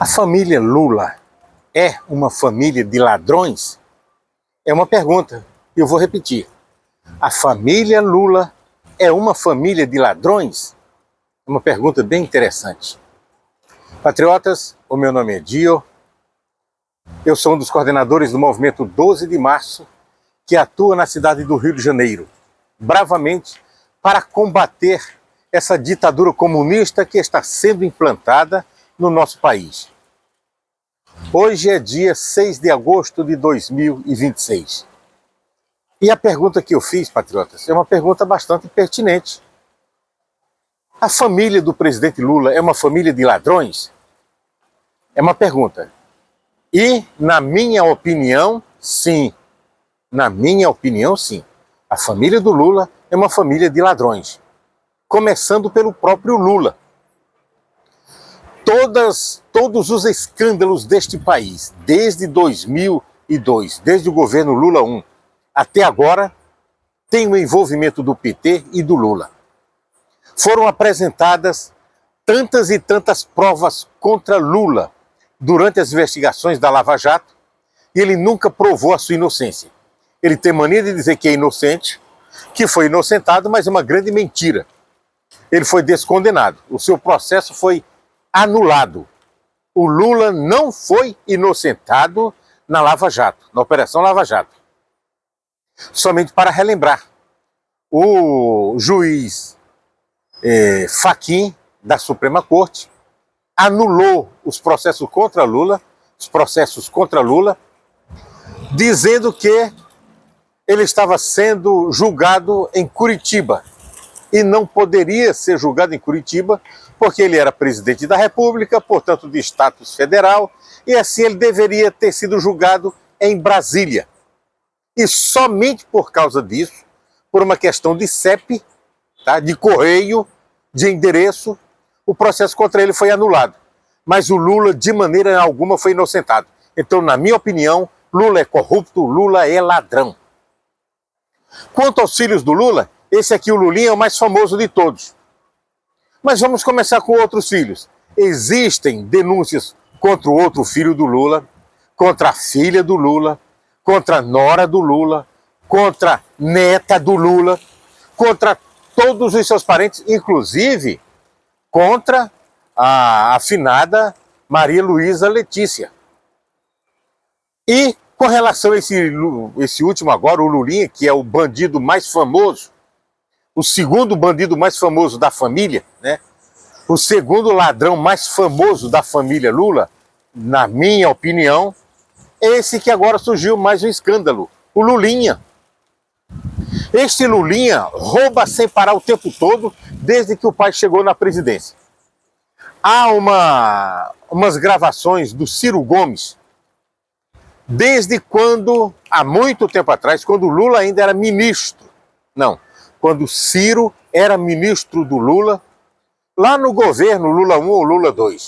A família Lula é uma família de ladrões? É uma pergunta, e eu vou repetir. A família Lula é uma família de ladrões? É uma pergunta bem interessante. Patriotas, o meu nome é Dio, eu sou um dos coordenadores do movimento 12 de março, que atua na cidade do Rio de Janeiro, bravamente para combater essa ditadura comunista que está sendo implantada no nosso país. Hoje é dia 6 de agosto de 2026. E a pergunta que eu fiz, patriotas, é uma pergunta bastante pertinente. A família do presidente Lula é uma família de ladrões? É uma pergunta. E, na minha opinião, sim. Na minha opinião, sim. A família do Lula é uma família de ladrões. Começando pelo próprio Lula. Todos os escândalos deste país, desde 2002, desde o governo Lula I, até agora, tem o envolvimento do PT e do Lula. Foram apresentadas tantas e tantas provas contra Lula durante as investigações da Lava Jato e ele nunca provou a sua inocência. Ele tem mania de dizer que é inocente, que foi inocentado, mas é uma grande mentira. Ele foi descondenado, o seu processo foi anulado. O Lula não foi inocentado na Lava Jato, na Operação Lava Jato. Somente para relembrar, o juiz Fachin, da Suprema Corte, anulou os processos contra Lula, dizendo que ele estava sendo julgado em Curitiba e não poderia ser julgado em Curitiba porque ele era presidente da República, portanto de status federal, e assim ele deveria ter sido julgado em Brasília. E somente por causa disso, por uma questão de CEP, tá, de correio, de endereço, o processo contra ele foi anulado. Mas o Lula, de maneira alguma, foi inocentado. Então, na minha opinião, Lula é corrupto, Lula é ladrão. Quanto aos filhos do Lula, esse aqui, o Lulinha, é o mais famoso de todos. Mas vamos começar com outros filhos. Existem denúncias contra o outro filho do Lula, contra a filha do Lula, contra a nora do Lula, contra a neta do Lula, contra todos os seus parentes, inclusive contra a afinada Maria Luísa Letícia. E com relação a esse último agora, o Lulinha, que é o bandido mais famoso, o segundo bandido mais famoso da família, né? O segundo ladrão mais famoso da família Lula, na minha opinião, é esse que agora surgiu mais um escândalo, o Lulinha. Este Lulinha rouba sem parar o tempo todo, desde que o pai chegou na presidência. Há umas gravações do Ciro Gomes, desde quando, há muito tempo atrás, quando o Lula ainda era ministro. Não, quando Ciro era ministro do Lula, lá no governo Lula I ou Lula II.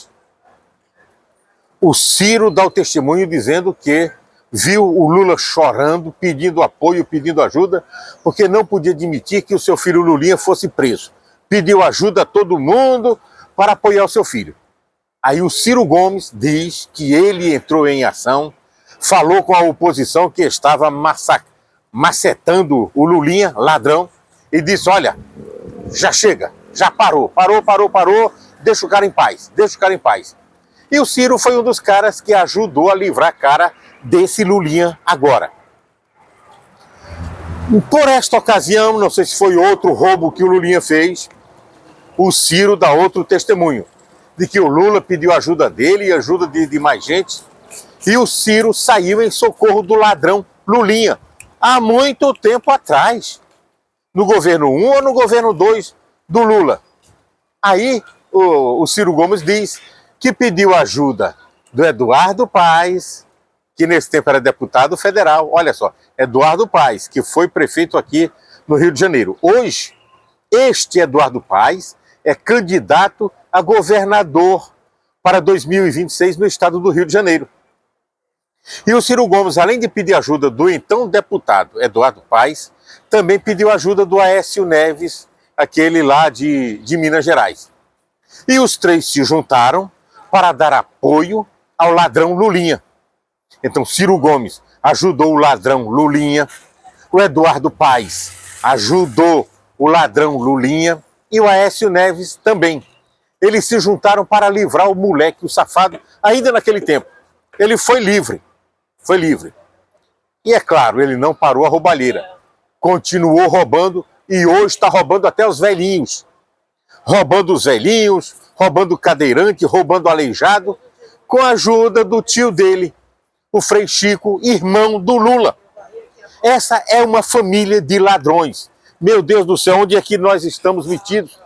O Ciro dá o testemunho dizendo que viu o Lula chorando, pedindo apoio, pedindo ajuda, porque não podia admitir que o seu filho Lulinha fosse preso. Pediu ajuda a todo mundo para apoiar o seu filho. Aí o Ciro Gomes diz que ele entrou em ação, falou com a oposição que estava macetando o Lulinha, ladrão, e disse, olha, já chega, já parou, deixa o cara em paz, E o Ciro foi um dos caras que ajudou a livrar a cara desse Lulinha agora. Por esta ocasião, não sei se foi outro roubo que o Lulinha fez, o Ciro dá outro testemunho, de que o Lula pediu ajuda dele e ajuda de mais gente, e o Ciro saiu em socorro do ladrão Lulinha, há muito tempo atrás, no governo 1 ou no governo 2 do Lula. Aí o Ciro Gomes diz que pediu ajuda do Eduardo Paes, que nesse tempo era deputado federal, olha só, Eduardo Paes, que foi prefeito aqui no Rio de Janeiro. Hoje, este Eduardo Paes é candidato a governador para 2026 no estado do Rio de Janeiro. E o Ciro Gomes, além de pedir ajuda do então deputado Eduardo Paes, também pediu ajuda do Aécio Neves, aquele lá de Minas Gerais. E os três se juntaram para dar apoio ao ladrão Lulinha. Então Ciro Gomes ajudou o ladrão Lulinha, o Eduardo Paes ajudou o ladrão Lulinha e o Aécio Neves também. Eles se juntaram para livrar o moleque, o safado, ainda naquele tempo. Ele foi livre, foi livre. E é claro, ele não parou a roubalheira. Continuou roubando e hoje está roubando até os velhinhos. Roubando os velhinhos, roubando o cadeirante, roubando o aleijado, com a ajuda do tio dele, o Frei Chico, irmão do Lula. Essa é uma família de ladrões. Meu Deus do céu, onde é que nós estamos metidos?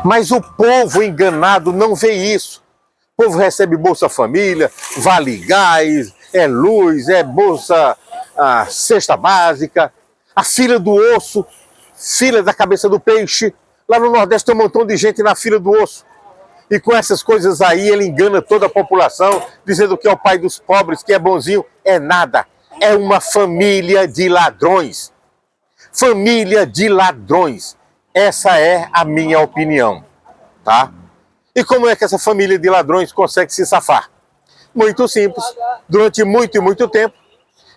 Mas o povo enganado não vê isso. O povo recebe Bolsa Família, Vale Gás, é luz, é Bolsa Cesta Básica, a fila do osso, fila da cabeça do peixe. Lá no Nordeste tem um montão de gente na fila do osso. E com essas coisas aí ele engana toda a população, dizendo que é o pai dos pobres, que é bonzinho. É nada. É uma família de ladrões. Família de ladrões. Essa é a minha opinião, tá? E como é que essa família de ladrões consegue se safar? Muito simples. Durante muito e muito tempo,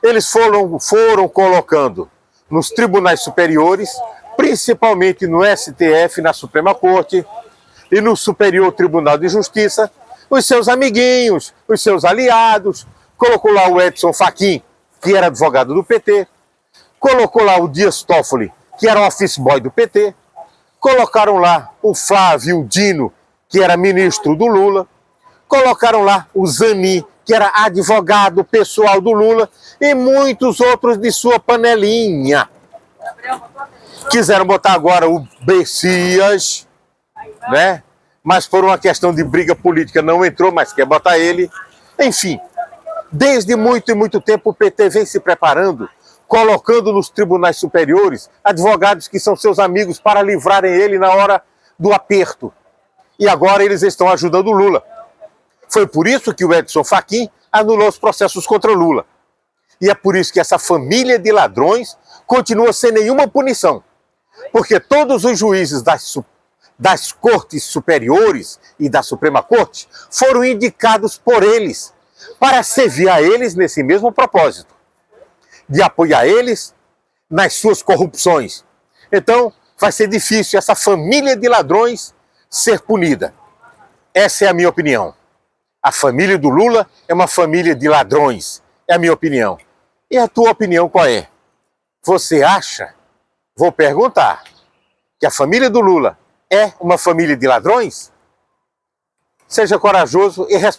eles foram colocando nos tribunais superiores, principalmente no STF, na Suprema Corte, e no Superior Tribunal de Justiça, os seus amiguinhos, os seus aliados. Colocou lá o Edson Fachin, que era advogado do PT, colocou lá o Dias Toffoli, que era office boy do PT, colocaram lá o Flávio Dino, que era ministro do Lula, colocaram lá o Zanin, que era advogado pessoal do Lula, e muitos outros de sua panelinha. Quiseram botar agora o Bessias, né? Mas por uma questão de briga política não entrou, mas quer botar ele. Enfim, desde muito e muito tempo o PT vem se preparando, colocando nos tribunais superiores advogados que são seus amigos para livrarem ele na hora do aperto. E agora eles estão ajudando o Lula. Foi por isso que o Edson Fachin anulou os processos contra o Lula. E é por isso que essa família de ladrões continua sem nenhuma punição. Porque todos os juízes das cortes superiores e da Suprema Corte foram indicados por eles para servir a eles nesse mesmo propósito, de apoiar eles nas suas corrupções. Então, vai ser difícil essa família de ladrões ser punida. Essa é a minha opinião. A família do Lula é uma família de ladrões. É a minha opinião. E a tua opinião qual é? Você acha, vou perguntar, que a família do Lula é uma família de ladrões? Seja corajoso e responda.